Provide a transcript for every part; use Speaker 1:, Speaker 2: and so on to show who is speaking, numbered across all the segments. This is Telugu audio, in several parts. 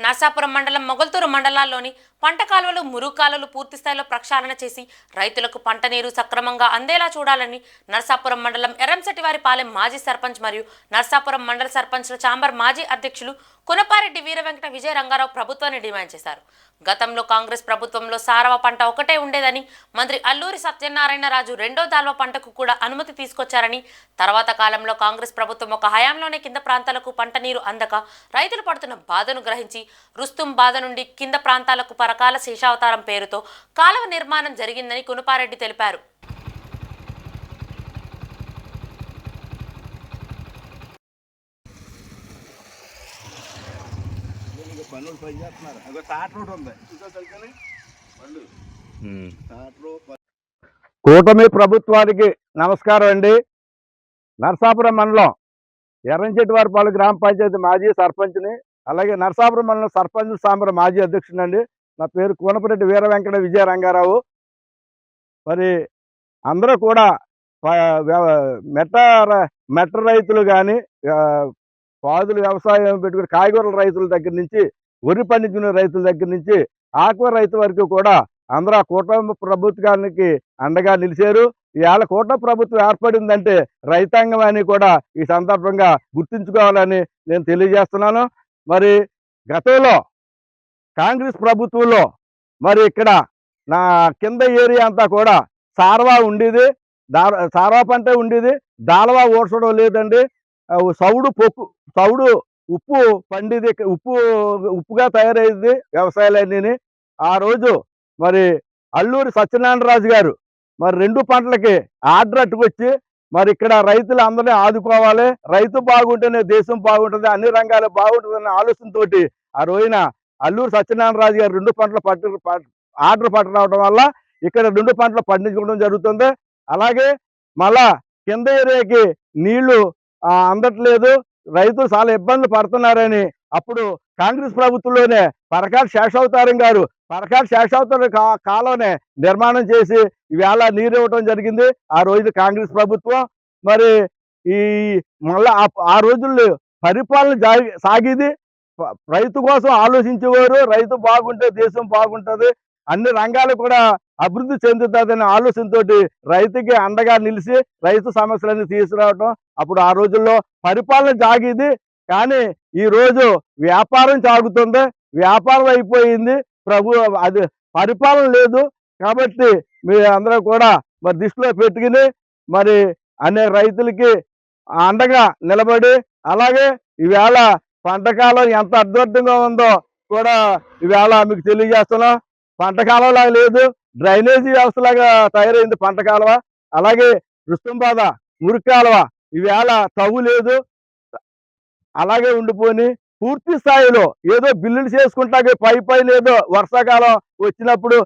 Speaker 1: నర్సాపురం మండలం మొగల్తూరు మండలాల్లోని పంట కాలువలు మురుగు కాలువలు పూర్తి స్థాయిలో ప్రక్షాళన చేసి రైతులకు పంట నీరు సక్రమంగా అందేలా చూడాలని నర్సాపురం మండలం ఎర్రంశెట్టివారిపాలెం మాజీ సర్పంచ్ మరియు నర్సాపురం మండల సర్పంచ్ల ఛాంబర్ మాజీ అధ్యక్షులు కొనపారెడ్డి వీరవెంకట విజయ రంగారావు ప్రభుత్వాన్ని డిమాండ్ చేశారు. గతంలో కాంగ్రెస్ ప్రభుత్వంలో సారవ పంట ఒకటే ఉండేదని, మంత్రి అల్లూరి సత్యనారాయణ రాజు రెండో దాల్వ పంటకు కూడా అనుమతి తీసుకొచ్చారని, తర్వాత కాలంలో కాంగ్రెస్ ప్రభుత్వం ఒక హయాంలోనే కింద ప్రాంతాలకు పంట నీరు అందక రైతులు పడుతున్న బాధను గ్రహించి రుస్తుం బాధ నుండి కింద ప్రాంతాలకు పరకాల శేషావతారం పేరుతో కాలువ నిర్మాణం జరిగిందని కొనపారెడ్డి తెలిపారు.
Speaker 2: కూటమి ప్రభుత్వానికి నమస్కారం అండి. నర్సాపురం మండలం ఎర్రంశెట్టివారిపాలెం గ్రామ పంచాయతీ మాజీ సర్పంచ్ని, అలాగే నర్సాపురం మండలం సర్పంచ్ ఛాంబర్ మాజీ అధ్యక్షుడండి. నా పేరు కోనపరెడ్డి వీరవెంకట విజయ రంగారావు. మరి అందరూ కూడా మెట్ట రైతులు కానీ, పాదులు వ్యవసాయం పెట్టుకుని కాయగూరల రైతుల దగ్గర నుంచి, వరి పండించుకునే రైతుల దగ్గర నుంచి ఆక్వా రైతు వరకు కూడా అందరూ ఆ కూటమి ప్రభుత్వానికి అండగా నిలిచారు. ఇవాళ కూటమి ప్రభుత్వం ఏర్పడిందంటే రైతాంగం అని కూడా ఈ సందర్భంగా గుర్తుంచుకోవాలని నేను తెలియజేస్తున్నాను. మరి గతంలో కాంగ్రెస్ ప్రభుత్వంలో మరి ఇక్కడ నా కింద ఏరియా అంతా కూడా సారవా ఉండేది, సారవా పంట ఉండేది, దాలవా ఓడ్చడం లేదండి. సౌడు ఉప్పు పండిది, ఉప్పుగా తయారయ్యేది వ్యవసాయాలన్నీ. ఆ రోజు మరి అల్లూరి సత్యనారాయణ రాజు గారు మరి 2 పంటలకి ఆర్డర్ అట్టుకొచ్చి మరి ఇక్కడ రైతులు అందరినీ ఆదుకోవాలి, రైతు బాగుంటేనే దేశం బాగుంటుంది, అన్ని రంగాలు బాగుంటుందనే ఆలోచనతోటి ఆ రోజున అల్లూరి సత్యనారాయణ రాజు గారు 2 పంటలు ఆర్డర్ పట్టడం వల్ల ఇక్కడ 2 పంటలు పండించుకోవడం జరుగుతుంది. అలాగే మళ్ళా కింద ఏరియాకి నీళ్లు అందట్లేదు, రైతులు చాలా ఇబ్బందులు పడుతున్నారని అప్పుడు కాంగ్రెస్ ప్రభుత్వంలోనే పరకాల శేషావతారం గారు కాలంలోనే నిర్మాణం చేసి ఈవేళ నీరు ఇవ్వడం జరిగింది ఆ రోజు కాంగ్రెస్ ప్రభుత్వం. మరి ఈ మళ్ళా ఆ రోజుల్లో పరిపాలన సాగేది, రైతు కోసం ఆలోచించేవారు, రైతు బాగుంటే దేశం బాగుంటుంది, అన్ని రంగాలు కూడా అభివృద్ధి చెందుతుందనే ఆలోచనతో రైతుకి అండగా నిలిచి రైతు సమస్యలన్నీ తీసుకురావడం. అప్పుడు ఆ రోజుల్లో పరిపాలన సాగేది, కానీ ఈ రోజు వ్యాపారం సాగుతుంది, వ్యాపారం అయిపోయింది, అది పరిపాలన లేదు. కాబట్టి మీరు అందరూ కూడా మరి దృష్టిలో పెట్టుకుని మరి అనే రైతులకి అండగా నిలబడి, అలాగే ఈవేళ పంటకాలం ఎంత అద్భుతంగా ఉందో కూడా ఈవేళ మీకు తెలియజేస్తున్నాం. పంటకాలంలాగా లేదు, డ్రైనేజీ వ్యవస్థలాగా తయారైంది పంట కాలువ. అలాగే రుస్తుంబాద మురికి కాలువ ఈవేళ తవ్వు లేదు, అలాగే ఉండిపోయి పూర్తి స్థాయిలో ఏదో బిల్లులు చేసుకుంటాక పైన ఏదో వర్షాకాలం వచ్చినప్పుడు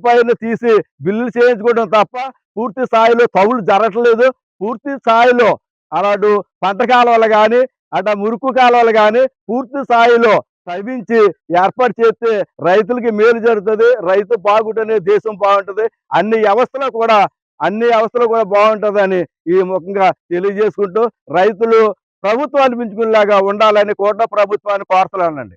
Speaker 2: పైన తీసి బిల్లులు చేయించుకోవడం తప్ప పూర్తి స్థాయిలో తవ్వులు జరగట్లేదు. పూర్తి స్థాయిలో అలాంటి పంట కాలువలు కానీ అటు మురుకు కాలువలు కానీ పూర్తి స్థాయిలో తవ్వించి ఏర్పాటు చేస్తే రైతులకి మేలు జరుగుతుంది, రైతు బాగుంటేనే దేశం బాగుంటుంది, అన్ని వ్యవస్థలు కూడా బాగుంటుందని ఈ ముఖంగా తెలియజేసుకుంటూ రైతులు ప్రభుత్వాన్ని మించుకునేలాగా ఉండాలని కూటమి ప్రభుత్వాన్ని కోరుతున్నానండి.